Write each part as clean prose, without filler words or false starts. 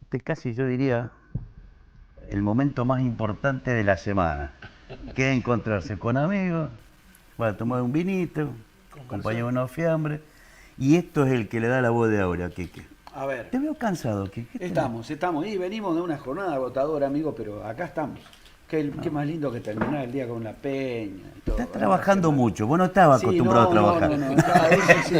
Este casi yo diría el momento más importante de la semana, que es encontrarse con amigos, para tomar un vinito, acompañar unos fiambres, y esto es el que le da la voz de Aura, Quique. A ver, Te veo cansado, Quique. estamos, y venimos de una jornada agotadora, amigo, pero acá estamos. Qué más lindo que terminar el día con la peña y todo. Estás trabajando mucho, vos no estabas acostumbrado a trabajar. No,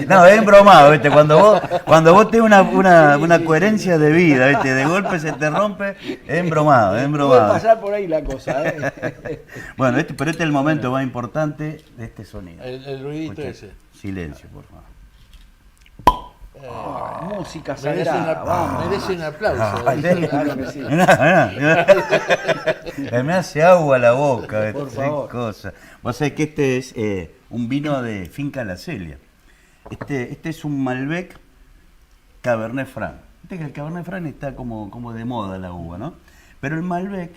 No, es embromado, ¿viste? Cuando vos tenés una coherencia de vida, ¿viste? De golpe se te rompe, es embromado, es embromado. Puede pasar por ahí la cosa, ¿eh? Bueno, pero este es el momento más importante de este sonido. El ruidito Escuchá. ese. Silencio, por favor. Música Merece sagrada, vamos. merece un aplauso. Claro que sí. Me hace agua la boca. Por qué favor. cosa. Vos sabés que este es un vino de Finca La Celia. Este es un Malbec Cabernet Franc. Viste que el Cabernet Franc está como de moda la uva, ¿no? Pero el Malbec,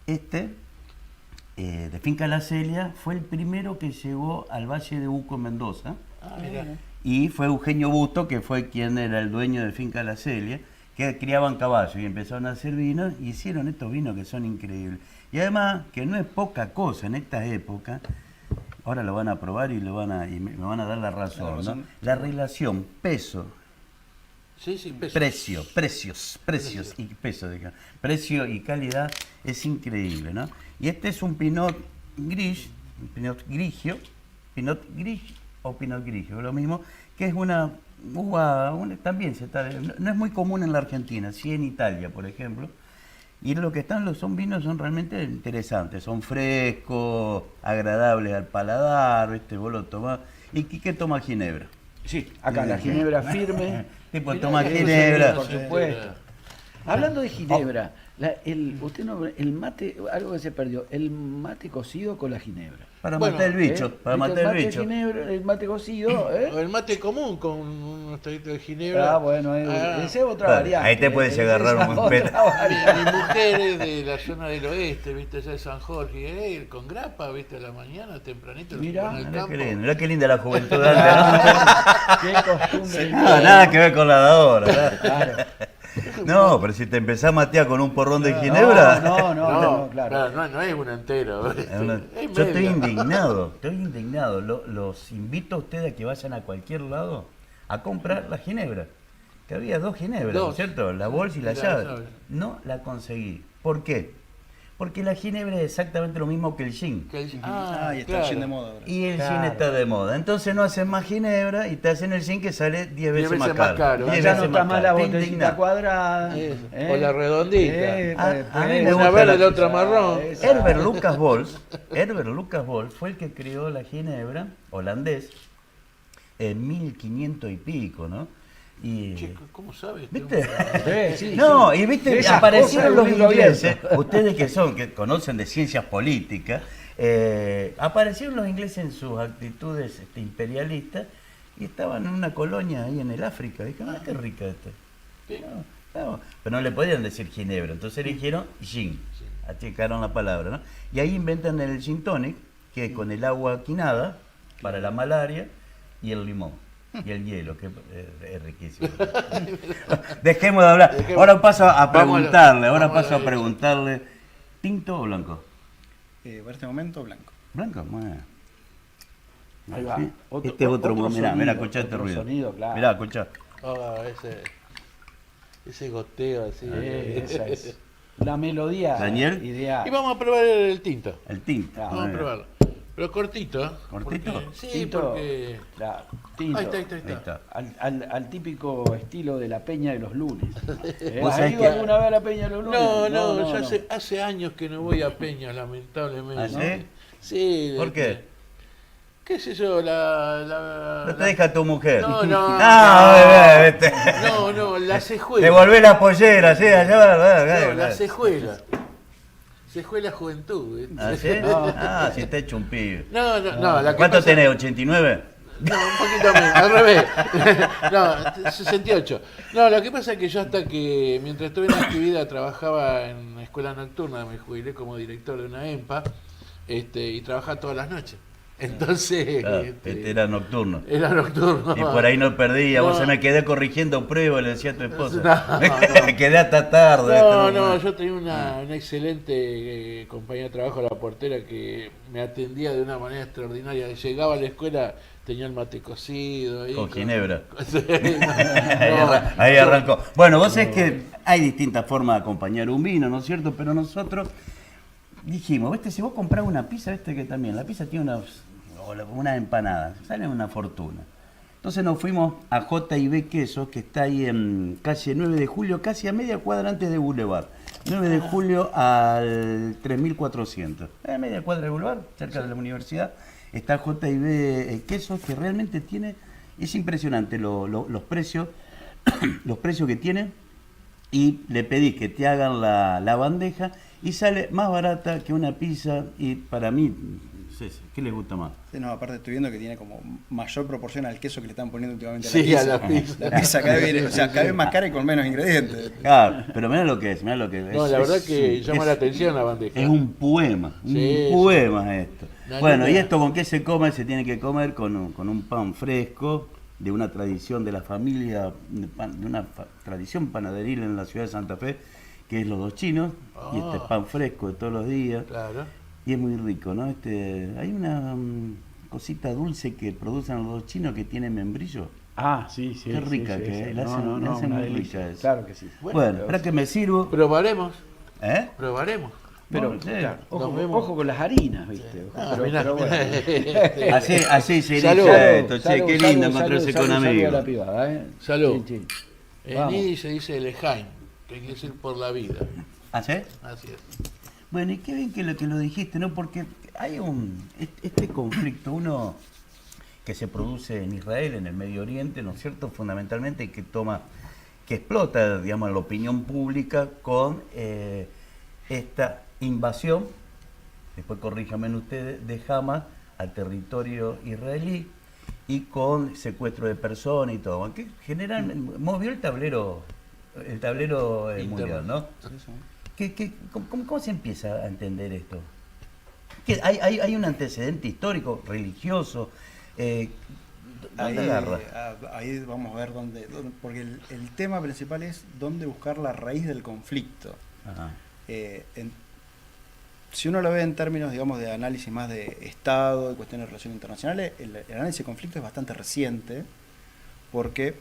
de Finca La Celia, fue el primero que llegó al Valle de Uco en Mendoza. Mira. Y fue Eugenio Busto, que fue quien era el dueño de Finca La Celia, que criaban caballos y empezaron a hacer vinos y hicieron estos vinos que son increíbles. Y además, que no es poca cosa en esta época, ahora lo van a probar y me van a dar la razón, ¿no? La relación peso, Sí, peso. precios y peso, digamos. Precio y calidad es increíble, ¿no? Y este es un Pinot Gris, Pinot Grigio, lo mismo, que es una uva, también no es muy común en la Argentina, sí en Italia, por ejemplo. Y lo que son vinos son realmente interesantes, son frescos, agradables al paladar, vos lo tomás. ¿Y qué toma ginebra? Sí, acá la ginebra firme. Tipo, Mirá, toma eso ginebra. Por supuesto. Hablando de ginebra, el mate, algo que se perdió, el mate cocido con la ginebra. Para matar el bicho, para matar el bicho. El mate cocido, ¿eh? O el mate común con unos traguitos de ginebra. Ah, bueno, esa es otra Claro, variante. ahí te puedes agarrar Esa un otra pedo. variante. Mi mujer es de la zona del oeste, viste, allá de San Jorge, con grapa, viste, a la mañana, tempranito, Mirá, en el Mirá campo. mirá qué linda la juventud de antes, Qué costumbre. ¿no? No, nada que ver con la de ahora. ¿verdad? Claro. No, pero si te empezás a matear con un porrón de ginebra. No, claro. No es un entero. es una- Es Yo estoy medio. indignado. Los invito a ustedes a que vayan a cualquier lado a comprar la ginebra. Que había 2 ginebras, ¿no es Dos. cierto? La bolsa y la Y la llave. llave. No la conseguí. ¿Por qué? Porque la ginebra es exactamente lo mismo que el gin. Y y está el gin de moda ahora. Y el gin Claro. está de moda. Entonces no hacen más ginebra y te hacen el gin que sale 10 veces más veces más caro. caro. 10 Ya no veces está más la caro. Te botellita indigna. cuadrada. O la redondita. A mí me Una gusta verde, la- la otra marrón. Herbert Lucas Bols fue el que creó la ginebra, holandés, en 1500 y pico, ¿no? Y, Che, ¿cómo sabes? este ¿viste? hombre? Sí, No, sí. y viste, Esas aparecieron cosas los de un libro ingleses, abierto. ustedes que conocen de ciencias políticas, aparecieron los ingleses en sus actitudes imperialistas y estaban en una colonia ahí en el África. Dijeron, qué rica esta. Sí. No, pero no le podían decir ginebra, entonces eligieron gin, achicaron la palabra, ¿no? Y ahí inventan el gin tonic, que es con el agua quinada para la malaria y el limón. Y el hielo, que es riquísimo. Dejemos de hablar. Ahora paso a preguntarle, ¿tinto o blanco? Para este momento, blanco. Blanco, bueno. Ahí va. ¿Sí? Este es otro momento. Mirá, sonido, escuchá este otro ruido. sonido, claro. Mirá, escuchá. Ese goteo así. Esa es la melodía Daniel. ideal. Y vamos a probar el tinto. El tinto. Ah, Vamos a probarlo. Pero cortito, ¿eh? ¿Cortito? Porque- sí, Tinto, porque... claro, tinto. Ahí está, ahí está, ahí Ahí está. está. Al típico estilo de la peña de los lunes. Vos ¿Has sabés ido que- alguna vez a la peña de los lunes? No, yo hace años que no voy a Peña, lamentablemente. ¿Ah, sí? Sí. ¿Por qué? ¿Qué sé yo? No te deja tu mujer. No, no. Vete. No, la cejuela. Devolvé la pollera, sí, allá va. No, la cejuela. Cejuela juventud. ¿viste? ¿Ah, sí? Ah, si te hecho un pibe. No, la que ¿Cuánto pasa- tenés? ¿89? No, un poquito menos, al revés. No, 68. No, lo que pasa es que yo hasta que, mientras estuve en la actividad, trabajaba en escuela nocturna, me jubilé como director de una EMPA, y trabajaba todas las noches. Entonces, Claro, era nocturno. era nocturno. Y por ahí no perdía, vos No. se me quedé corrigiendo pruebas, le decía a tu esposa. No. Me quedé hasta tarde. No, yo tenía una excelente compañía de trabajo, la portera, que me atendía de una manera extraordinaria. Llegaba a la escuela, tenía el mate cocido. Ahí, Con ginebra. Sí, Ahí arrancó. Bueno, vos sabés que hay distintas formas de acompañar un vino, ¿no es cierto? Pero nosotros dijimos, ¿viste? Si vos comprás una pizza, ¿viste? Que también la pizza tiene unas empanadas, salen una fortuna. Entonces nos fuimos a J&B Quesos, que está ahí en calle 9 de julio, casi a media cuadra antes de Boulevard. 9 de julio al 3400. A media cuadra de Boulevard, cerca de la universidad, está J&B Quesos, que realmente tiene, es impresionante los precios, los precios que tiene, y le pedís que te hagan la bandeja y sale más barata que una pizza, y para mí, ¿qué les gusta más? Sí, no, aparte estoy viendo que tiene como mayor proporción al queso que le están poniendo últimamente Sí, a a la la pizza. pizza. La pizza cada vez más cara y con menos ingredientes. Claro, pero mirá lo que es, mirá lo que es. No, la verdad que es- llama es- la atención la bandeja. Es un poema, Sí, un poema esto. La Bueno, neta. ¿y esto con qué se come? Se tiene que comer con un pan fresco, de una tradición de la familia, de una tradición panaderil en la ciudad de Santa Fe, que es Los Dos Chinos, y este pan fresco de todos los días, Claro. y es muy rico, ¿no? Hay una cosita dulce que producen Los Dos Chinos que tiene membrillo. Ah, sí. Qué rica sí, que sí. es, la hacen- la hacen una muy delicia. rica esa. Claro que sí. Bueno, espera que me sirvo. Probaremos. ¿Eh? Probaremos. Pero, Bueno, sí. claro, Nos vemos. ojo con las harinas, ¿viste? Ojo, Ah, pero, mirá, pero bueno. mirá. Así se Salud. inicia esto, che, Salud, qué salud, lindo salud, encontrarse salud, con salud a amigos. la privada, ¿eh? Salud. Chin, chin. En Vamos. Yiddish se dice Lejaim, que quiere decir por la vida. ¿Ah, sí? Así es. Bueno, y qué bien que lo dijiste, ¿no? Porque hay este conflicto, uno que se produce en Israel, en el Medio Oriente, ¿no es cierto? Fundamentalmente que explota, digamos, la opinión pública con esta invasión, después corríjanme ustedes, de Hamas al territorio israelí, y con secuestro de personas y todo. Que generalmente, movió el tablero mundial, ¿no? ¿Cómo se empieza a entender esto? ¿Qué, hay un antecedente histórico, religioso? ¿Dónde agarra? Ahí vamos a ver dónde porque el tema principal es dónde buscar la raíz del conflicto. Ajá. Si uno lo ve en términos, digamos, de análisis más de Estado, de cuestiones de relaciones internacionales, el análisis de conflicto es bastante reciente, porque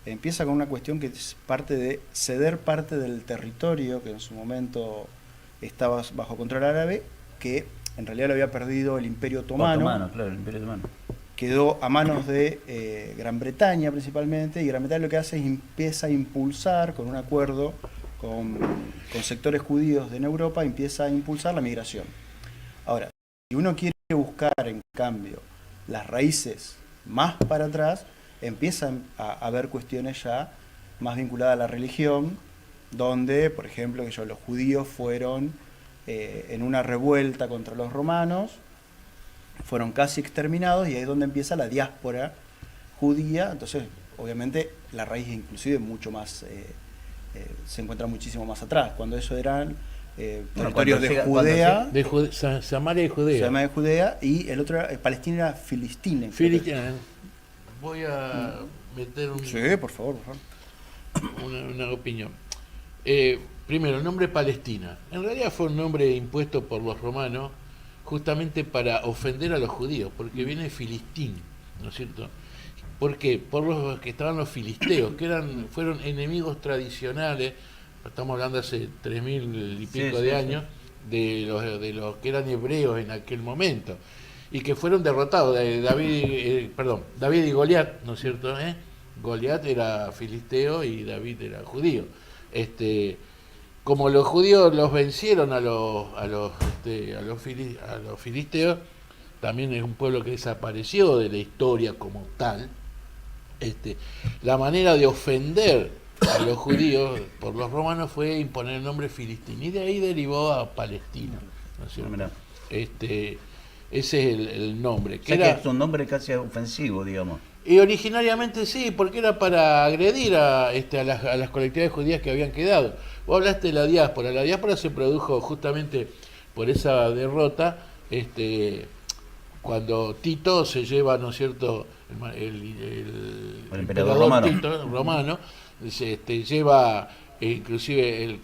empieza con una cuestión que es parte de ceder parte del territorio que en su momento estaba bajo control árabe, que en realidad lo había perdido el Imperio Otomano, Claro, el Imperio Otomano. quedó a manos de Gran Bretaña principalmente, y Gran Bretaña lo que hace es empieza a impulsar, con un acuerdo con sectores judíos en Europa, empieza a impulsar la migración. Ahora, si uno quiere buscar, en cambio, las raíces más para atrás, empiezan a haber cuestiones ya más vinculadas a la religión, donde, por ejemplo, los judíos fueron en una revuelta contra los romanos, fueron casi exterminados, y ahí es donde empieza la diáspora judía. Entonces, obviamente, la raíz inclusive mucho más, se encuentra muchísimo más atrás, cuando eso eran territorios de Judea, De Samaria y se Judea. llama de Judea, y el otro era, Palestina era Filistina. Filistina. Voy a meter Sí, por favor, por favor. una opinión. Primero, el nombre Palestina. En realidad fue un nombre impuesto por los romanos justamente para ofender a los judíos, porque viene filistín, ¿no es cierto? ¿Por qué? Por los que estaban los filisteos, que fueron enemigos tradicionales, estamos hablando hace 3000 y pico Sí, de sí, años, de los que eran hebreos en aquel momento, y que fueron derrotados, David y Goliat, ¿no es cierto? Goliat era filisteo y David era judío. Como los judíos los vencieron a los filisteos, también es un pueblo que desapareció de la historia como tal. La manera de ofender a los judíos por los romanos fue imponer el nombre filistín, y de ahí derivó a Palestina, ¿no es cierto? Mirá. Ese es el nombre. O sea que es un nombre casi ofensivo, digamos. Y originariamente sí, porque era para agredir a las colectividades judías que habían quedado. Vos hablaste de la diáspora. La diáspora se produjo justamente por esa derrota, cuando Tito se lleva, ¿no es cierto?, el emperador romano. Tito romano, lleva inclusive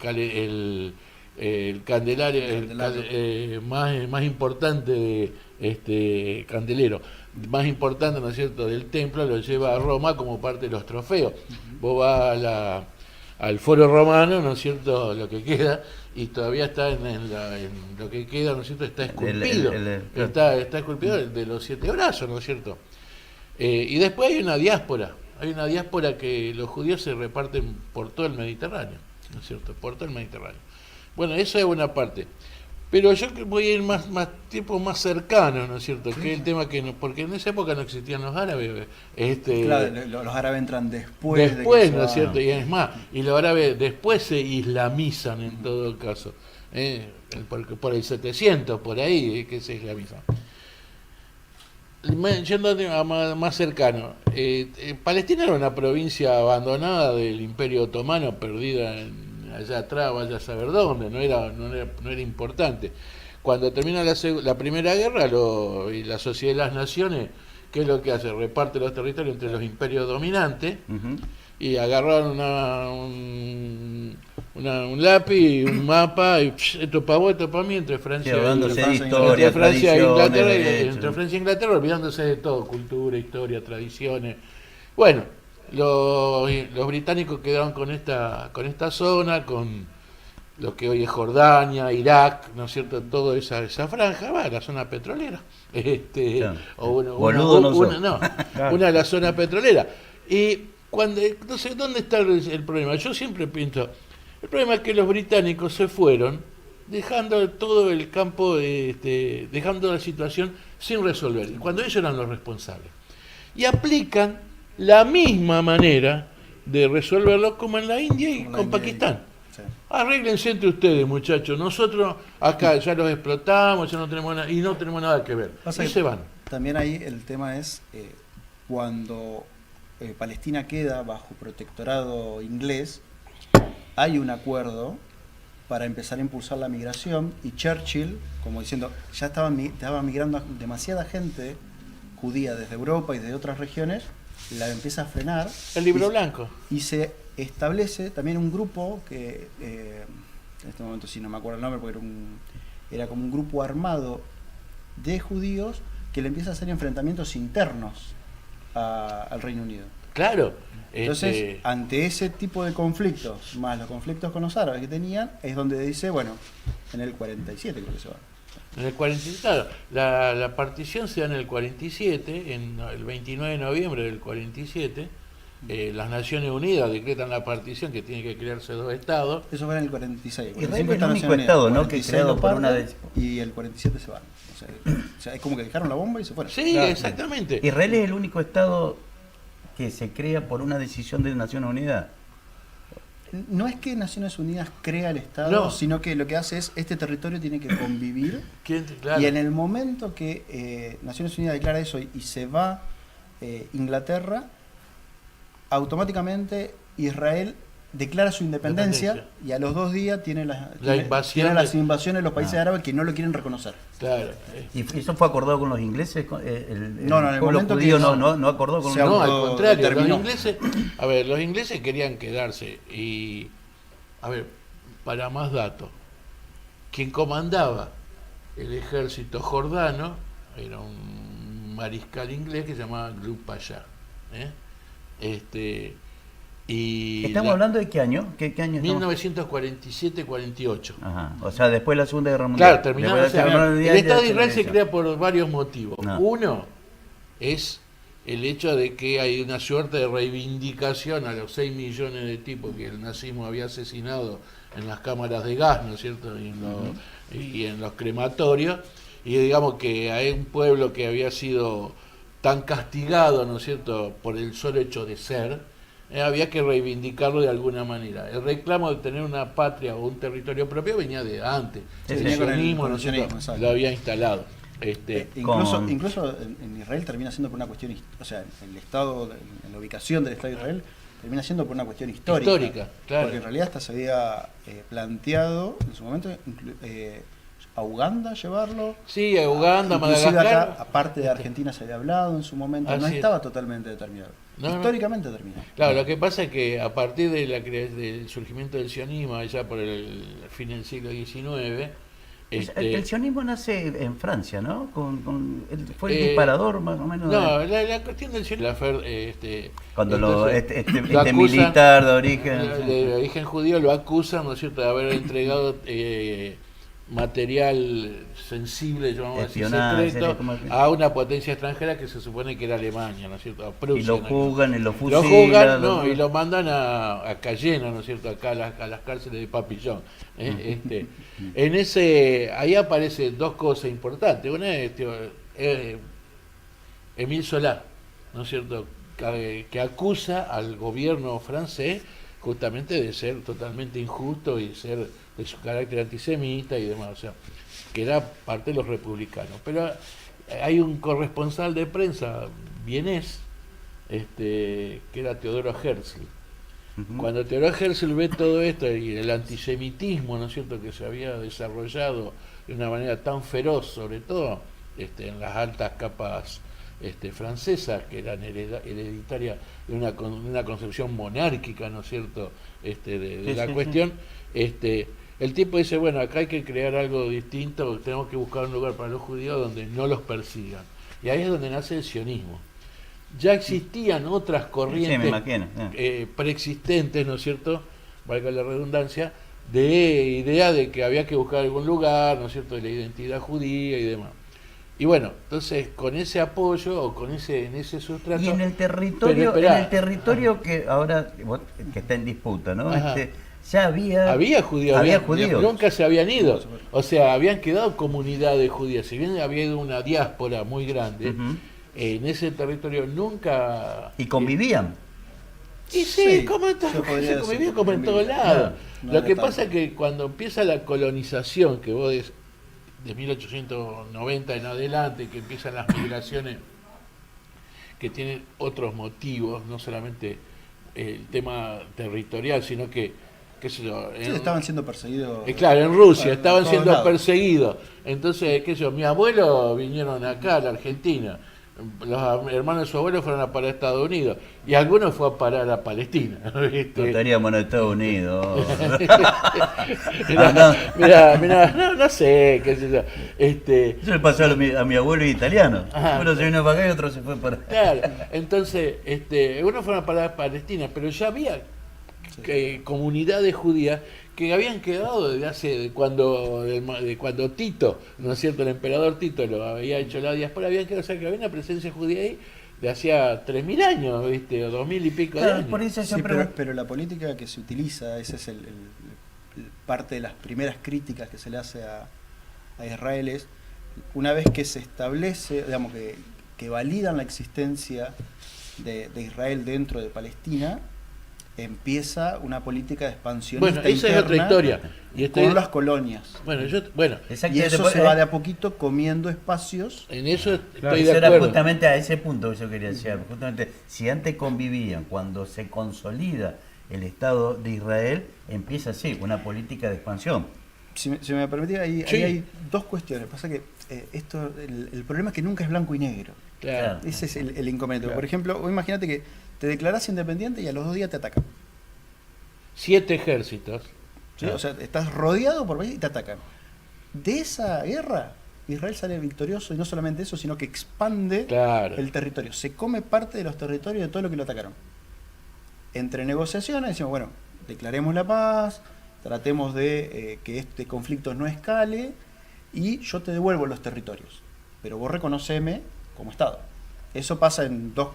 el candelario, más importante de candelero más importante, ¿no es cierto?, del templo, lo lleva a Roma como parte de los trofeos. Vos vas al foro romano, ¿no es cierto?, lo que queda, y todavía está en lo que queda, ¿no es cierto?, está esculpido. Está esculpido de los 7 brazos, ¿no es cierto? Y después hay una diáspora que los judíos se reparten por todo el Mediterráneo, ¿no es cierto?, por todo el Mediterráneo. Bueno, eso es una parte. Pero yo voy a ir más tiempos más cercanos, ¿no es cierto? Sí. Que es el tema porque en esa época no existían los árabes. Claro, los árabes entran después ¿no es cierto? Y es más, y los árabes después se islamizan en todo caso. Por el 700, por ahí, que se islamizan. Yendo a más cercano, Palestina era una provincia abandonada del Imperio Otomano, perdida allá atrás, vaya a saber dónde, no era importante. Cuando termina la Primera Guerra, y la Sociedad de las Naciones, ¿qué es lo que hace? Reparte los territorios entre los imperios dominantes, y agarraron un lápiz, un mapa, y esto para vos, esto para mí, entre Francia e Inglaterra, entre Francia e Inglaterra, olvidándose de todo, cultura, historia, tradiciones. Bueno, los británicos quedaron con esta zona, con lo que hoy es Jordania, Irak, ¿no es cierto?, toda esa franja, la zona petrolera. Una de las zonas petroleras. Y entonces, ¿dónde está el problema? Yo siempre pienso, el problema es que los británicos se fueron dejando todo el campo, dejando la situación sin resolver, cuando ellos eran los responsables. Y aplican la misma manera de resolverlo como en la India y con Pakistán. Sí. Arréglense entre ustedes, muchachos. Nosotros acá ya los explotamos, ya no tenemos nada, y no tenemos nada que ver. Y se van. También ahí el tema es cuando Palestina queda bajo protectorado inglés, hay un acuerdo para empezar a impulsar la migración, y Churchill, como diciendo, ya estaba migrando demasiada gente judía desde Europa y de otras regiones, la empieza a frenar. El libro blanco. Y se establece también un grupo que, en este momento sí no me acuerdo el nombre, porque era como un grupo armado de judíos que le empieza a hacer enfrentamientos internos al Reino Unido. Claro. Entonces, ante ese tipo de conflictos, más los conflictos con los árabes que tenían, es donde dice, bueno, en el 47 creo que se va. En el 47, claro, la partición se da en el 47, en el 29 de noviembre del 47, las Naciones Unidas decretan la partición, que tiene que crearse 2 estados. Eso fue en el 46. Israel es el único estado, ¿no?, que creado por una de... Y el 47 se van. O sea, es como que dejaron la bomba y se fueron. Sí, claro, exactamente. Israel es el único estado que se crea por una decisión de Naciones Unidas. No es que Naciones Unidas crea el Estado, sino que lo que hace es, este territorio tiene que convivir. Claro. Y en el momento que Naciones Unidas declara eso y se va Inglaterra, automáticamente Israel declara su independencia y a los 2 días tiene las invasiones de los países árabes que no lo quieren reconocer. Claro. ¿Y eso fue acordado con los ingleses? No, en el momento judío no acordó con los ingleses. No, al contrario, los ingleses querían quedarse. Y, para más datos, quien comandaba el ejército jordano, era un mariscal inglés que se llamaba Gluck Pasha. Y ¿Estamos hablando de qué año? ¿Qué año estamos? 1947-48. Ajá. O sea, después de la Segunda Guerra Mundial. Claro, terminado. Después de la Segunda Guerra El Mundial Estado de ya Israel se se hizo. crea por varios motivos. No. Uno es el hecho de que hay una suerte de reivindicación a los 6 millones de tipos que el nazismo había asesinado en las cámaras de gas, ¿no es cierto? Y en los crematorios. Y digamos que hay un pueblo que había sido tan castigado, ¿no es cierto?, por el solo hecho de ser, había que reivindicarlo de alguna manera. El reclamo de tener una patria o un territorio propio venía de antes. Sí, El venía con el sionismo, ¿no es cierto?, sionismo, exacto. lo había instalado. Incluso en Israel termina siendo por una cuestión, o sea, el Estado, en la ubicación del Estado de Israel, termina siendo por una cuestión histórica. Histórica, claro. Porque en realidad hasta se había planteado en su momento a Uganda llevarlo. Sí, a Uganda, Inclusive Madagascar. acá, aparte de Argentina, se había hablado en su momento, no Así es. estaba totalmente determinado. No, no. Históricamente determinado. Claro, lo que pasa es que a partir de del surgimiento del sionismo, allá por el fin del siglo XIX, El sionismo nace en Francia, ¿no? Fue el disparador más o menos. no, la cuestión del sionismo, Cuando entonces, este lo acusan, militar de origen. de origen judío lo acusan, ¿no es cierto?, de haber entregado material sensible, llamamos así, Espionaje, secreto, como que- a una potencia extranjera que se supone que era Alemania, ¿no es cierto?, a Prusia, Y lo ¿no? juzgan y lo Lo fusilan. juzgan, no, y lo mandan a Cayena, ¿no es cierto?, acá a las cárceles de Papillón. En ese, ahí aparecen dos cosas importantes. Una es Émile Zola, ¿no es cierto?, que acusa al gobierno francés justamente de ser totalmente injusto y de su carácter antisemita y demás, o sea, que era parte de los republicanos. Pero hay un corresponsal de prensa vienés, que era Teodoro Herzl. Ujú. Cuando Teodoro Herzl ve todo esto y el antisemitismo, ¿no es cierto?, que se había desarrollado de una manera tan feroz, sobre todo en las altas capas francesas, que eran hereditarias de una concepción monárquica, ¿no es cierto?, de Sí, la sí, cuestión, el tipo dice, bueno, acá hay que crear algo distinto, tenemos que buscar un lugar para los judíos donde no los persigan. Y ahí es donde nace el sionismo. Ya existían otras Sí, corrientes me imagino. preexistentes, ¿no es cierto?, valga la redundancia, de idea de que había que buscar algún lugar, ¿no es cierto?, de la identidad judía y demás. Y bueno, entonces con ese apoyo o en ese sustrato. Y en el territorio, Pero, esperá. que ahora que está en disputa, ¿no? Ajá. Ya había Había había judíos, judíos. nunca se habían ido. O sea, habían quedado comunidades judías. Si bien había ido una diáspora muy grande, Ujú. en ese territorio nunca. Y convivían. Y sí, Sí, como en todo, se podría se decir convivía que como en todos convivía. lados. No Lo era que tanto. pasa es que cuando empieza la colonización, que vos de 1890 en adelante, que empiezan las migraciones que tienen otros motivos, no solamente el tema territorial, sino que, qué sé yo, Sí, estaban siendo perseguidos. claro, en Rusia en estaban todos siendo lados. perseguidos. Entonces, qué sé yo, mi abuelo vinieron acá a la Argentina. Los hermanos de su abuelo fueron a parar a Estados Unidos. Y algunos fue a parar a Palestina. ¿viste? No estaríamos en Estados Unidos. Mirá, no sé, qué sé yo. Eso le pasó a mi abuelo italiano. Ajá. Uno se vino para acá y otro se fue para Claro, entonces, unos fueron a parar a Palestina, pero ya había comunidades judías que habían quedado de cuando Tito, ¿no es cierto?, el emperador Tito lo había hecho la diáspora, habían quedado, o sea que había una presencia judía ahí de hacía 3.000 años, ¿viste? O 2.000 y pico de Claro, años. por eso yo Sí, pregunto. pero la política que se utiliza, esa es parte de las primeras críticas que se le hace a Israel, es una vez que se establece, digamos, que validan la existencia de Israel dentro de Palestina, empieza una política de expansión. Bueno, esa es otra historia. Y Con las colonias. Bueno, y Exactamente, eso se va de a poquito comiendo espacios. en eso Claro, estoy eso de era acuerdo. justamente a ese punto que yo quería decir. Justamente, si antes convivían, cuando se consolida el Estado de Israel, empieza así, una política de expansión. Si me permitís, ahí Sí. hay dos cuestiones. Pasa que el problema es que nunca es blanco y negro. Claro. Ese es el inconveniente. Claro. Por ejemplo, vos imagínate que te declarás independiente y a los 2 días te atacan. 7 ejércitos. ¿Sí? O sea, estás rodeado por países y te atacan. De esa guerra Israel sale victorioso y no solamente eso, sino que expande Claro. el territorio. Se come parte de los territorios de todo lo que lo atacaron. Entre negociaciones decimos, bueno, declaremos la paz, tratemos de que este conflicto no escale y yo te devuelvo los territorios. Pero vos reconoceme como Estado. Eso pasa en dos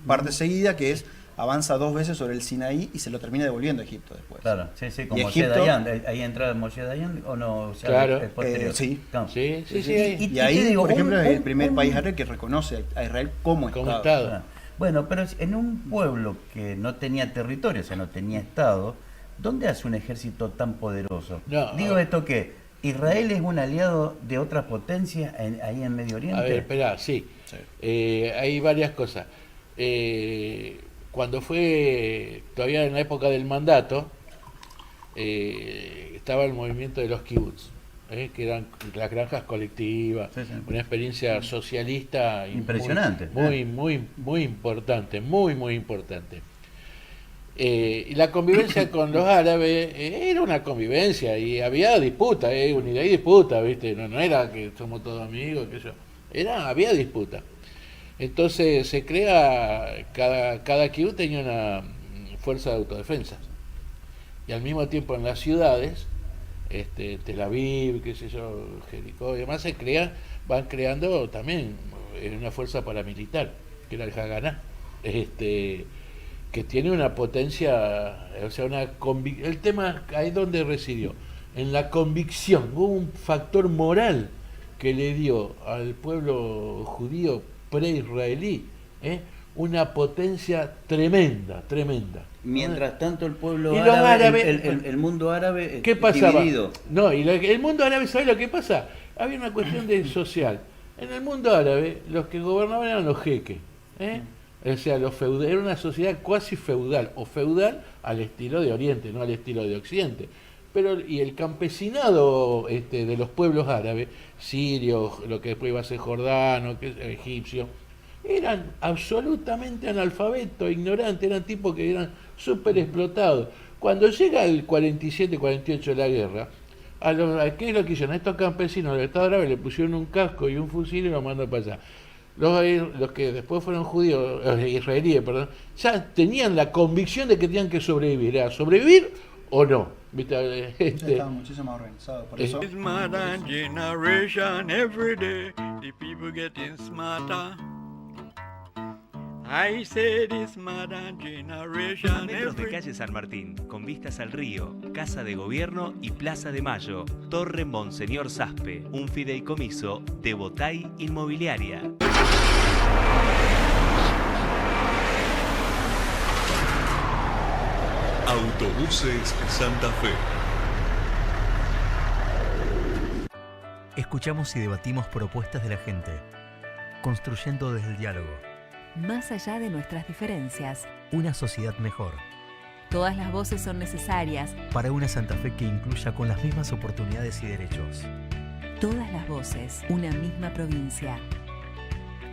partes seguidas, que es avanza 2 veces sobre el Sinaí y se lo termina devolviendo a Egipto después. Claro, sí, sí, Y como Moshe Egipto- Dayan. ¿Ahí entra Moshe Dayan o no? O sea, Claro. es posterior. Sí. Claro. Sí, sí, sí. Y ahí, por ejemplo, es el primer país árabe que reconoce a Israel como Como Estado. Estado. Ah, bueno, pero en un pueblo que no tenía territorio, o sea, no tenía Estado, ¿dónde hace un ejército tan poderoso? No, Digo esto que Israel es un aliado de otras potencias ahí en Medio Oriente. A ver, espera, sí. Sí. Hay varias cosas. Cuando fue todavía en la época del mandato, estaba el movimiento de los kibbutz, que eran las granjas colectivas, Sí, sí. una experiencia socialista Impresionante. muy importante, muy importante. Y la convivencia con los árabes era una convivencia y había disputa, unidad y disputa, ¿viste? No era que somos todos amigos, que yo. Había disputa. Entonces se crea, cada kibbutz tenía una fuerza de autodefensa. Y al mismo tiempo en las ciudades, Tel Aviv, qué sé yo, Jericó y demás, van creando también una fuerza paramilitar, que era el Haganá, que tiene una potencia, o sea, el tema ahí donde residió, en la convicción, hubo un factor moral que le dio al pueblo judío pre-israelí una potencia tremenda. Mientras tanto el pueblo Y los árabe, árabes- el mundo árabe ¿Qué pasaba? dividido. No, y el mundo árabe, ¿sabe lo que pasa? Había una cuestión de social. En el mundo árabe, los que gobernaban eran los jeques. O sea, los feudales, era una sociedad cuasi feudal, o feudal al estilo de Oriente, no al estilo de Occidente. Y el campesinado de los pueblos árabes, sirios, lo que después iba a ser jordano, egipcio, eran absolutamente analfabetos, ignorantes, eran tipos que eran súper explotados. Cuando llega el 47-48 de la guerra, ¿qué es lo que hicieron? A estos campesinos del Estado árabe le pusieron un casco y un fusil y los mandaron para allá. Los que después fueron judíos, israelíes, perdón, ya tenían la convicción de que tenían que sobrevivir. ¿Era sobrevivir o no? ¿Viste? Estaba muchísimo más organizado. Por eso, It's modern generation every day. The people getting smarter. I said it's modern generation Metros de every calle San Martín, con vistas al río, Casa de Gobierno y Plaza de Mayo. Torre Monseñor Saspe, un fideicomiso de Botay Inmobiliaria. Autobuses Santa Fe. Escuchamos y debatimos propuestas de la gente, construyendo desde el diálogo Más allá de nuestras diferencias, una sociedad mejor, todas las voces son necesarias, para una Santa Fe que incluya con las mismas oportunidades y derechos. todas las voces, una misma provincia.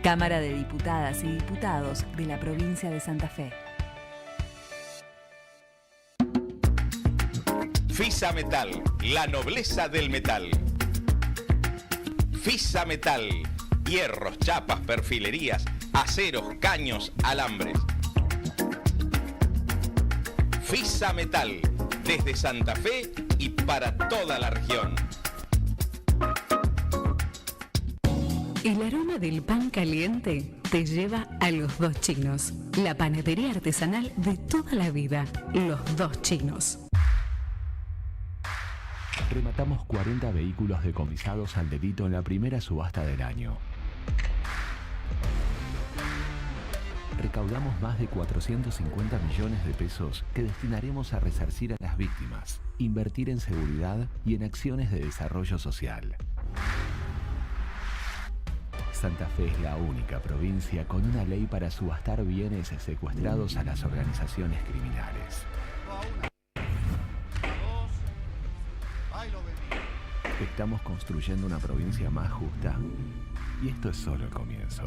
Cámara de Diputadas y Diputados de la provincia de Santa Fe. Fisa Metal, la nobleza del metal. Fisa Metal, hierros, chapas, perfilerías, aceros, caños, alambres. Fisa Metal, desde Santa Fe y para toda la región. El aroma del pan caliente te lleva a Los Dos Chinos, la panadería artesanal de toda la vida. Los Dos Chinos. Rematamos 40 vehículos decomisados al dedito en la primera subasta del año. Recaudamos más de 450 millones de pesos que destinaremos a resarcir a las víctimas, invertir en seguridad y en acciones de desarrollo social. Santa Fe es la única provincia con una ley para subastar bienes secuestrados a las organizaciones criminales. Estamos construyendo una provincia más justa y esto es solo el comienzo.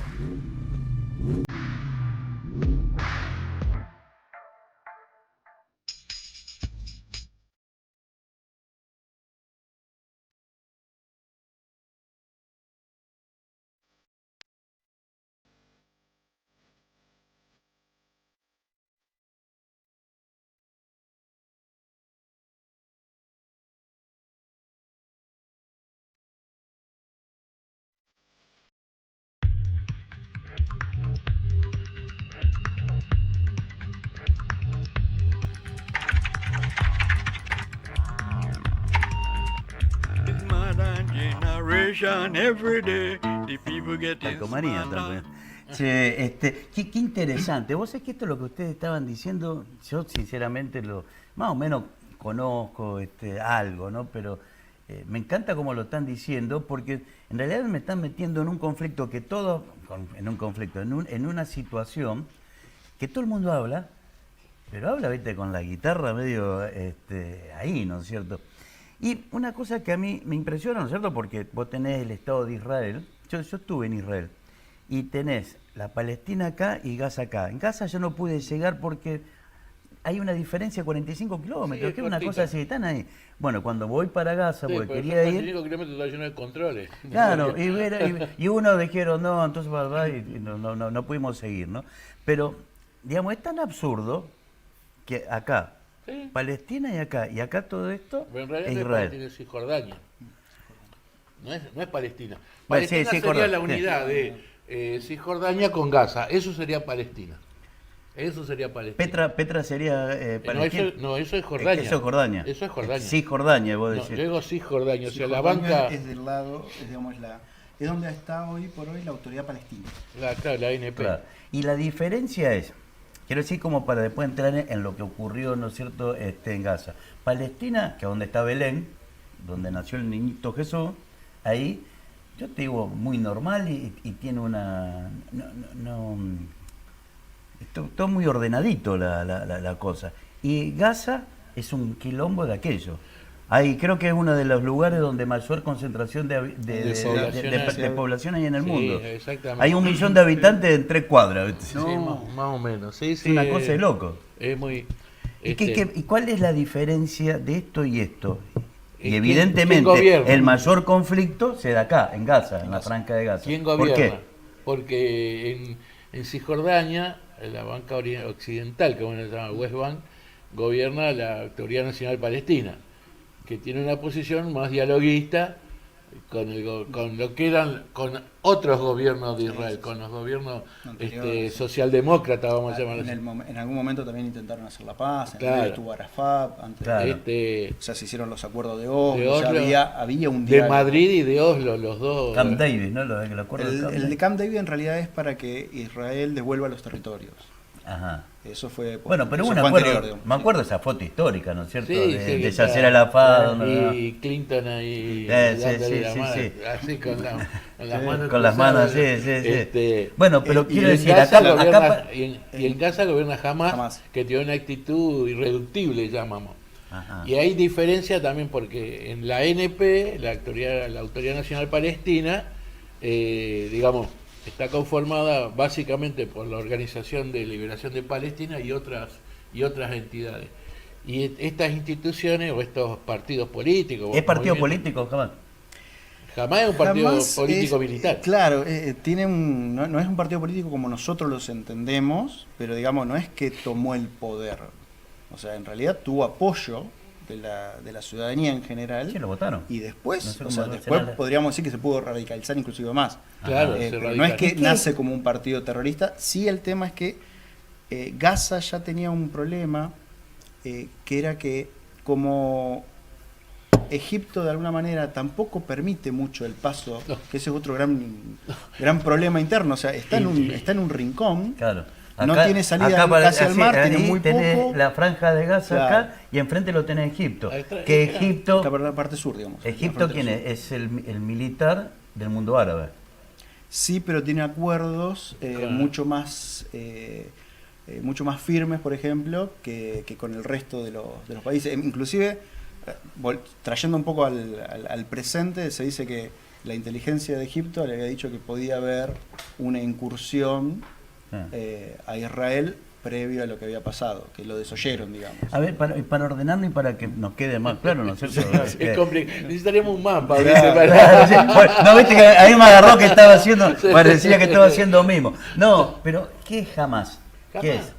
generation every day. The people getting Calcomanía smarter. también. Che, qué interesante. Vos sabés que esto es lo que ustedes estaban diciendo, yo sinceramente más o menos conozco algo, ¿no? Pero me encanta cómo lo están diciendo, porque en realidad me están metiendo en un conflicto en una situación que todo el mundo habla, pero habla, viste, con la guitarra medio ahí, ¿no es cierto? Y una cosa que a mí me impresiona, ¿no es cierto? Porque vos tenés el Estado de Israel, yo estuve en Israel, y tenés la Palestina acá y Gaza acá. En Gaza yo no pude llegar porque hay una diferencia de 45 kilómetros, Sí, que es una cortita. cosa así, están ahí. Bueno, cuando voy para Gaza, Sí, porque pero quería son ir... 45 kilómetros está lleno de controles. Claro, y uno dijeron, no, entonces y no pudimos seguir, ¿no? Pero, digamos, es tan absurdo que acá, Sí. Palestina y acá todo esto Pero en realidad es no es Israel. Palestina, es Cisjordania. No es Palestina. Bueno, Palestina sí, sería Cisjordania, la unidad de Cisjordania con Gaza. Eso sería Palestina. Eso sería Palestina. Petra sería Palestina. Eso es Jordania. Eso es Jordania. Eso es Jordania. Cisjordania, vos No, decís. yo digo Cisjordania, o sea, la Cisjordania banca... es del lado, es donde está hoy por hoy la autoridad palestina. Claro, la ANP. Claro. Y la diferencia es, quiero decir como para después entrar en lo que ocurrió, ¿no es cierto?, en Gaza. Palestina, que es donde está Belén, donde nació el niñito Jesús, ahí, yo te digo, muy normal y tiene una... todo muy ordenadito la cosa. Y Gaza es un quilombo de aquello. Ahí creo que es uno de los lugares donde mayor concentración de población hay en el Sí, mundo. exactamente. Hay 1 millón de habitantes en 3 cuadras. ¿viste? Sí, más o menos. Sí, Es una cosa de loco. Es muy... ¿Y cuál es la diferencia de esto y esto? Y ¿Quién evidentemente gobierna? el mayor conflicto se da acá, en Gaza, en la franja de Gaza. ¿Quién ¿Por gobierna? qué? Porque en Cisjordania, la banca occidental, que bueno se llama West Bank, gobierna la Autoridad Nacional Palestina, que tiene una posición más dialoguista con lo que eran con otros gobiernos de Israel, con los gobiernos socialdemócratas, vamos a llamarlo así. En algún momento también intentaron hacer la paz, en Claro. el estuvo Arafat, antes Claro. o sea, se hicieron los acuerdos de Oslo, De o sea, Oslo, había un de diálogo. Madrid y de Oslo, los dos. Camp David, ¿no? El acuerdo de Camp El de David. Camp David en realidad es para que Israel devuelva los territorios. Ajá. Eso fue Bueno, pero eso hubo un fue acuerdo, anterior, digamos. me acuerdo de esa foto histórica, ¿no es cierto? Sí, de que Yasser está- Arafat. y Clinton ahí Sí, dándole sí, la sí, mano, sí. así con las manos Con las cruzadas. manos, sí. Bueno, pero y quiero en decir, Gaza acá gobierna- y en Gaza gobierna Hamas, que tiene una actitud irreductible, llamamos. Ajá. Y hay diferencia también porque en la ANP, la Autoridad Nacional Palestina, digamos, está conformada básicamente por la Organización de Liberación de Palestina y otras entidades. Y estas instituciones o estos partidos políticos... ¿Es partido movimientos- político, jamás? Jamás es un partido Jamás político es- militar. Claro, tiene no es un partido político como nosotros los entendemos, pero digamos, no es que tomó el poder. O sea, en realidad tuvo apoyo de la ciudadanía en general. Sí, lo votaron. Y después, No sé o cómo sea, será después la- podríamos decir que se pudo radicalizar inclusive más. Claro, se Pero no es que radicalizó. nace como un partido terrorista. Sí, el tema es que Gaza ya tenía un problema, que era que como Egipto de alguna manera tampoco permite mucho el paso, que ese es otro gran problema interno, o sea, está en un rincón. Claro. No tiene salida casi al mar, tiene muy tenés poco. la franja de Gaza Claro. acá y enfrente lo tenés Egipto. Que Egipto, la parte sur, digamos. Egipto la frontera ¿quién sur. es? Es el militar del mundo árabe. Sí, pero tiene acuerdos Claro. mucho más firmes, por ejemplo, que con el resto de los países. Inclusive, trayendo un poco al presente, se dice que la inteligencia de Egipto le había dicho que podía haber una incursión a Israel previo a lo que había pasado, que lo desoyeron, digamos. A ver, para ordenarlo y para que nos quede más claro, ¿no es cierto? Es complicado. Necesitaríamos un mapa. Claro, sí. No, viste que ahí me agarró que estaba haciendo, parecía que estaba haciendo mismo. No, pero ¿qué es jamás? ¿Qué es?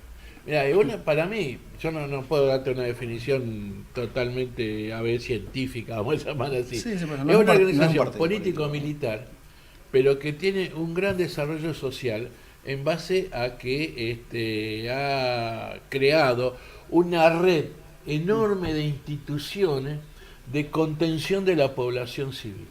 Mira, para mí, yo no puedo darte una definición totalmente científica, vamos a llamar así. Sí, pero es no es una un organización partido político-militar, pero que tiene un gran desarrollo social en base a que ha creado una red enorme de instituciones de contención de la población civil.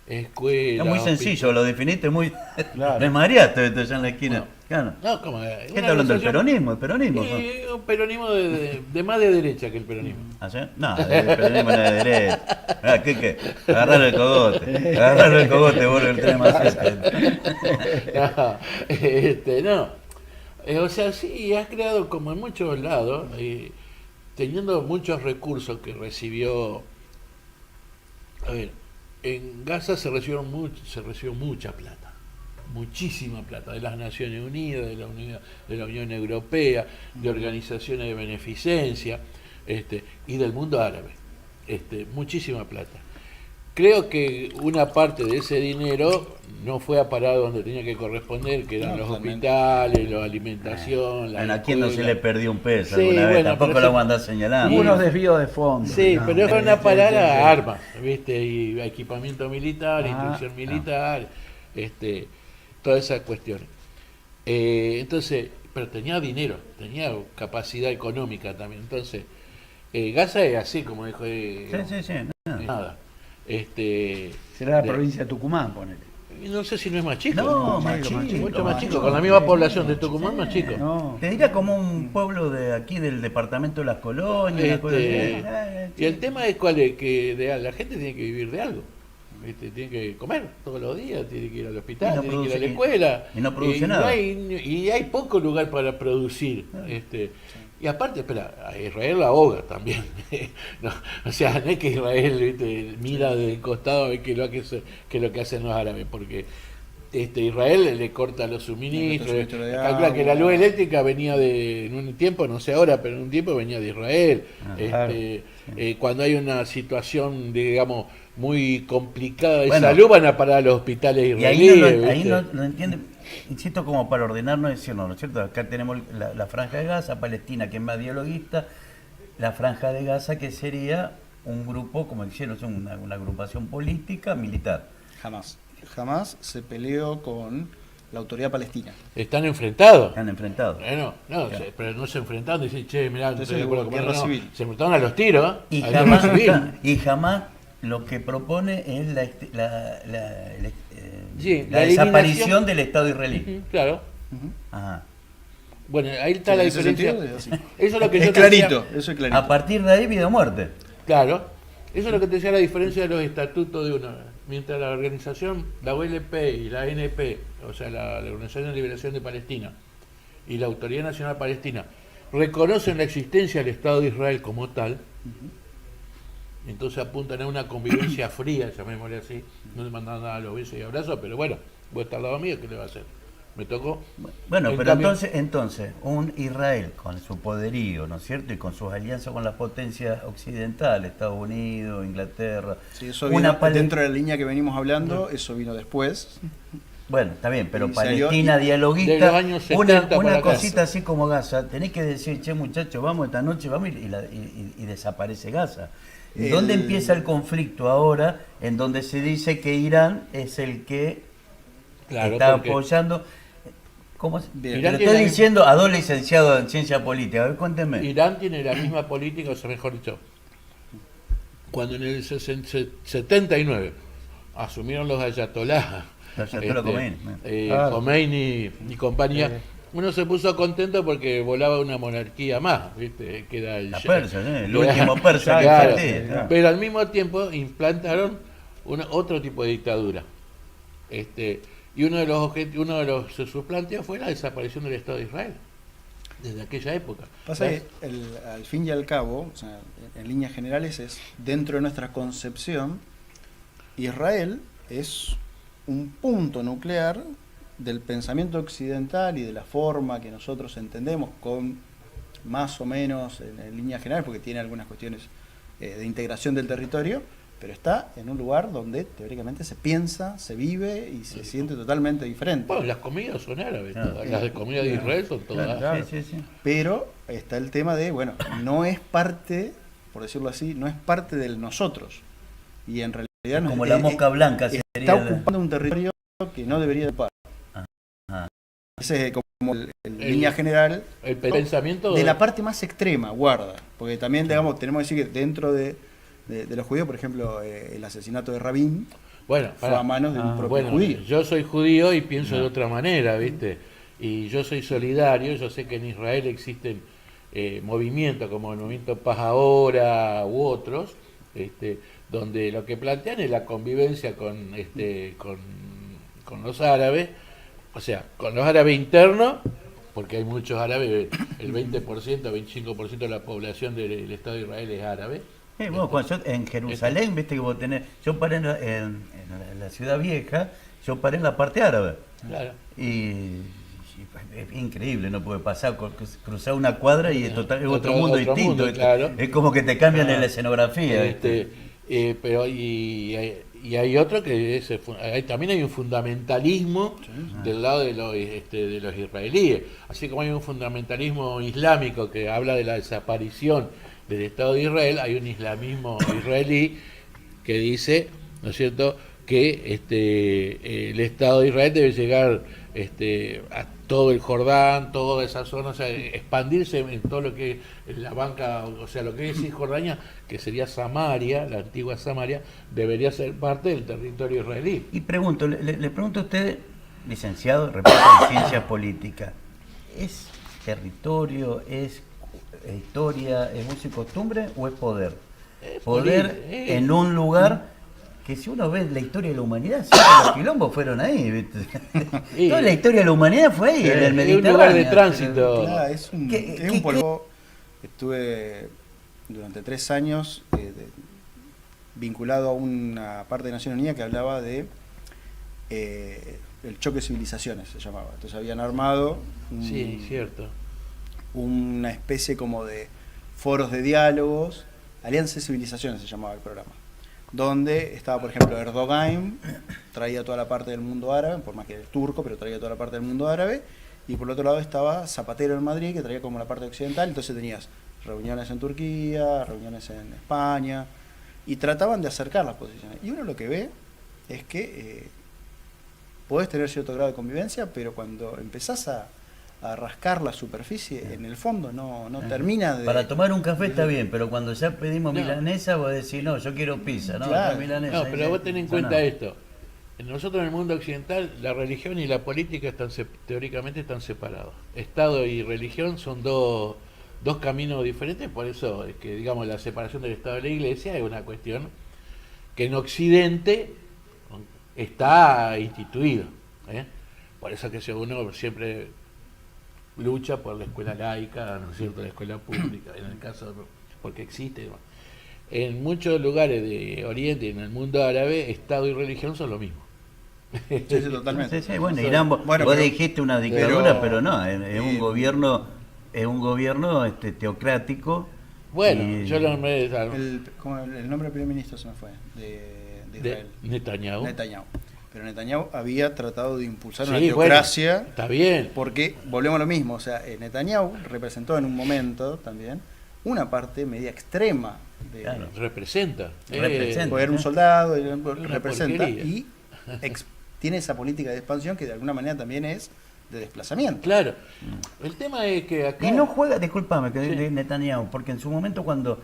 escuela. Es muy sencillo, lo definiste muy... Claro. Me mareaste esto allá en la esquina. No. Claro. No, como ¿Qué está hablando del peronismo? ¿El peronismo? Un peronismo de más de derecha que el peronismo. ¿Ah, sí? No, el peronismo no es de derecha. Ah, ¿qué? Agarrarle el cogote. Agarrarle el cogote, vos el tenés más cerca. No. O sea, sí, has creado como en muchos lados, teniendo muchos recursos que recibió. A ver, en Gaza se recibió mucha plata, muchísima plata, de las Naciones Unidas, de la Unión Europea, de organizaciones de beneficencia, y del mundo árabe, muchísima plata. Creo que una parte de ese dinero no fue a parar donde tenía que corresponder, que eran los hospitales, la alimentación, ¿A quién no se le perdió un peso Sí, alguna vez? bueno, Tampoco pero lo eso- vamos a andar señalando. Hubo unos desvíos de fondos. Sí, No, pero fueron a parar sí. a armas, ¿viste? Y a equipamiento militar, Ah, instrucción militar, todas esas cuestiones. Entonces, pero tenía dinero, tenía capacidad económica también. Entonces, Gaza es así, como dijo. Sí. No. Nada. Será la provincia de Tucumán, ponele. Y no sé si no es más chico. No, más chico, mucho más más chico. chico. Con la misma población de Tucumán, más chico. No. Te diría como un pueblo de aquí del departamento de Las Colonias. una cosa así. Y el tema es cuál es, que la gente tiene que vivir de algo. Tiene que comer todos los días, tiene que ir al hospital, Y no tiene que ir a la produce- escuela. y no produce nada. Y hay poco lugar para producir. Y aparte, espera, a Israel la ahoga también. No, o sea, no es que Israel, ¿viste?, mira desde el costado a ver qué es lo que hacen los árabes, porque Israel le corta los suministros. suministro de Calcula que la agua. luz eléctrica venía en un tiempo, no sé ahora, pero en un tiempo venía de Israel. claro. Cuando hay una situación, digamos, muy complicada de Bueno, salud, van a parar a los hospitales Y ahí israelíes. no, ahí ¿viste? no entiende, insisto, como para ordenarnos, decirnos, ¿no es cierto? Acá tenemos la Franja de Gaza, Palestina, que es más dialoguista, la Franja de Gaza, que sería un grupo, como dijeron, una agrupación política, militar. Jamás se peleó con la autoridad palestina. Están enfrentados. Están enfrentados. Bueno, no, Claro. pero no se enfrentaron y dicen, che, mirá, no Entonces estoy de acuerdo hubo con guerra vos, no. civil. Se enfrentaron a los tiros. Y a la guerra civil. jamás lo que propone es la La desaparición eliminación del Estado israelí. Ujú, claro. Ajá. Bueno, ahí está Sí, la en ese diferencia. sentido es así. Eso es lo que Es yo te clarito, decía. eso es clarito. A partir de ahí, vida o muerte. Claro, eso es lo que te decía la diferencia de los estatutos de uno. Mientras la organización, la OLP y la ANP, o sea, la Organización de Liberación de Palestina y la Autoridad Nacional Palestina, reconocen la existencia del Estado de Israel como tal, entonces apuntan a una convivencia fría, llamémosle así, no le mandan nada a los besos y abrazos, pero bueno, vos estás al lado mío, ¿qué le va a hacer? Me tocó. Bueno, En pero cambio- entonces, un Israel con su poderío, ¿no es cierto? Y con sus alianzas con las potencias occidentales, Estados Unidos, Inglaterra. Sí, eso vino una Pale- dentro de la línea que venimos hablando, eso vino después. Bueno, está bien, pero Y salió- Palestina de dialoguista, los años 70 una para acá. cosita así como Gaza, tenés que decir, che muchachos, vamos esta noche, vamos y desaparece Gaza. ¿Dónde empieza el conflicto ahora? En donde se dice que Irán es el que Claro, está porque- apoyando. ¿Cómo se? Bien. Te Irán lo tiene estoy la- diciendo a dos licenciados en ciencia política. A ver, cuénteme. Irán tiene la misma política, o sea, mejor dicho, cuando en el 79 asumieron los ayatolás, Los ayatolás Khomeini, Khomeini y compañía, uno se puso contento porque volaba una monarquía más, ¿viste? Que era el La Shah. persa, el último persa que Claro, existía, claro. pero al mismo tiempo implantaron otro tipo de dictadura. Y uno de sus planteos fue la desaparición del Estado de Israel desde aquella época. Pasa que al fin y al cabo, o sea, en líneas generales, es dentro de nuestra concepción, Israel es un punto nuclear del pensamiento occidental y de la forma que nosotros entendemos, con más o menos en líneas generales, porque tiene algunas cuestiones de integración del territorio, pero está en un lugar donde teóricamente se piensa, se vive y se siente totalmente diferente. Bueno, las comidas son árabes, todas. Las de comida de Israel son todas. Claro, sí. Pero está el tema de, bueno, no es parte, por decirlo así, no es parte del nosotros. Y en realidad no Como la mosca blanca sería está la- ocupando un territorio que no debería ocupar. Ajá. Ese es como en línea general El pensamiento de la parte más extrema, guarda. Porque también, digamos, tenemos que decir que dentro de de los judíos, por ejemplo, el asesinato de Rabin Bueno, fue a manos de un propio judío. Yo soy judío y pienso de otra manera, ¿viste? Y yo soy solidario, yo sé que en Israel existen movimientos como el movimiento Paz Ahora u otros, donde lo que plantean es la convivencia con los árabes, o sea, con los árabes internos, porque hay muchos árabes, el 20%, 25% de la población del Estado de Israel es árabe. Bueno, cuando yo, en Jerusalén, viste que vos tenés, yo paré en la ciudad vieja, yo paré en la parte árabe. Claro. Y es increíble, no puede pasar, cruzar una cuadra y es otro mundo distinto. Mundo, claro. Es como que te cambian la escenografía. Pero hay otro que también hay un fundamentalismo del lado de los israelíes, así como hay un fundamentalismo islámico que habla de la desaparición del Estado de Israel, hay un islamismo israelí que dice, ¿no es cierto?, que el Estado de Israel debe llegar a todo el Jordán, toda esa zona, o sea, expandirse en todo lo que es la banca, o sea, lo que es Cisjordania, que sería Samaria, la antigua Samaria, debería ser parte del territorio israelí. Y pregunto, le pregunto a usted, licenciado, repito, en ciencias políticas, ¿es territorio, es historia, es uso y costumbre o es poder? Poder en un lugar que, si uno ve la historia de la humanidad, siempre los quilombos fueron ahí, ¿viste? Toda la historia de la humanidad fue ahí, en el Mediterráneo. Es un lugar de tránsito. Claro, es un polvo. Estuve durante 3 años vinculado a una parte de Naciones Unidas que hablaba de el choque de civilizaciones, se llamaba. Entonces habían armado una especie como de foros de diálogos, Alianza de Civilizaciones se llamaba el programa, donde estaba, por ejemplo, Erdogan, traía toda la parte del mundo árabe, por más que era turco, pero traía toda la parte del mundo árabe, y por el otro lado estaba Zapatero en Madrid, que traía como la parte occidental. Entonces tenías reuniones en Turquía, reuniones en España, y trataban de acercar las posiciones. Y uno lo que ve es que podés tener cierto grado de convivencia, pero cuando empezás a rascar la superficie, en el fondo no termina de... Para tomar un café está bien, pero cuando ya pedimos milanesa, vos decís, no, yo quiero pizza, ¿no? Claro. Milanesa, No, pero vos ten en cuenta esto. Nosotros en el mundo occidental, la religión y la política teóricamente están separados. Estado y religión son dos caminos diferentes, por eso es que, digamos, la separación del Estado de la Iglesia es una cuestión que en Occidente está instituido. Por eso que uno siempre lucha por la escuela laica, ¿no es cierto?, la escuela pública, en el caso porque existe. En muchos lugares de Oriente y en el mundo árabe, Estado y religión son lo mismo. Sí, totalmente. Sí, bueno, Irán, vos dijiste una dictadura, pero no, es un gobierno, teocrático. Bueno, yo lo nombré el nombre del primer ministro se me fue, de Israel. Netanyahu. Pero Netanyahu había tratado de impulsar una teocracia. Bueno, está bien. Porque volvemos a lo mismo, o sea, Netanyahu representó en un momento también una parte media extrema. Claro, representa. Poder un soldado, representa y tiene esa política de expansión que de alguna manera también es de desplazamiento. Claro. El tema es que acá... Y no juega, discúlpame, Netanyahu, porque en su momento cuando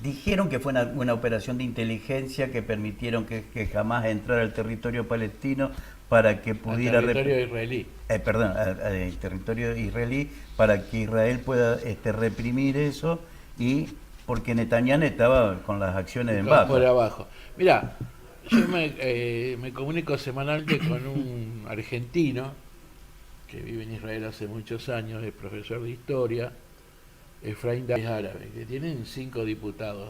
dijeron que fue una operación de inteligencia que permitieron que jamás entrara al territorio palestino para que pudiera... Al territorio israelí. Al territorio israelí, para que Israel pueda reprimir eso, y porque Netanyahu estaba con las acciones en baja. Por abajo. Mirá, yo me comunico semanalmente con un argentino que vive en Israel hace muchos años, es profesor de historia, Efraín Davis árabe, que tienen 5 diputados